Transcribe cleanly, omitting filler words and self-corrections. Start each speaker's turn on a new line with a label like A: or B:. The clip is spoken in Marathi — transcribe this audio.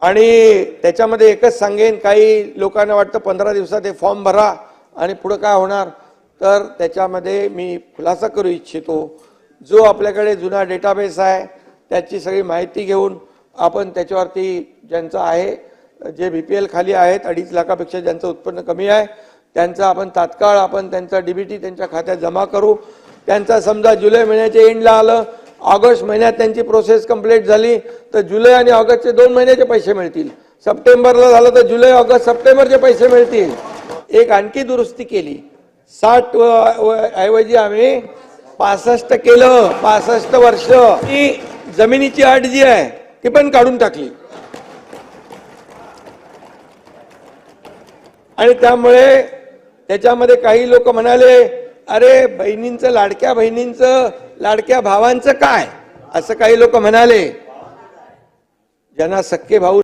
A: आणि त्याच्यामध्ये एकच सांगेन, काही लोकांना वाटतं 15 दिवसात हे फॉर्म भरा आणि पुढे काय होणार, तर त्याच्यामध्ये मी खुलासा करू इच्छितो. जो आपल्याकडे जुना डेटाबेस आहे त्याची सगळी माहिती घेऊन आपण त्याच्यावरती ज्यांचं आहे, जे BPL खाली आहेत 2.5 लाखापेक्षा ज्यांचं उत्पन्न कमी आहे त्यांचा आपण तात्काळ आपण त्यांचा DBT त्यांच्या खात्यात जमा करू. त्यांचा समजा जुलै महिन्याच्या एंडला आलं, ऑगस्ट महिन्यात त्यांची प्रोसेस कंप्लीट झाली तर जुलै आणि ऑगस्टचे 2 महिन्याचे पैसे मिळतील. सप्टेंबरला झालं तर जुलै ऑगस्ट सप्टेंबरचे पैसे मिळतील. एक आणखी दुरुस्ती केली, 60 ऐवजी आम्ही 65 केलं. 65 वर्ष ही जमिनीची अट जी आहे ती पण काढून टाकली. आणि त्यामुळे त्याच्यामध्ये काही लोक म्हणाले, अरे बहिणींचं, लाडक्या बहिणींचं, लाडक्या भावांचं काय, असं काही लोक म्हणाले. ज्यांना सख्खे भाऊ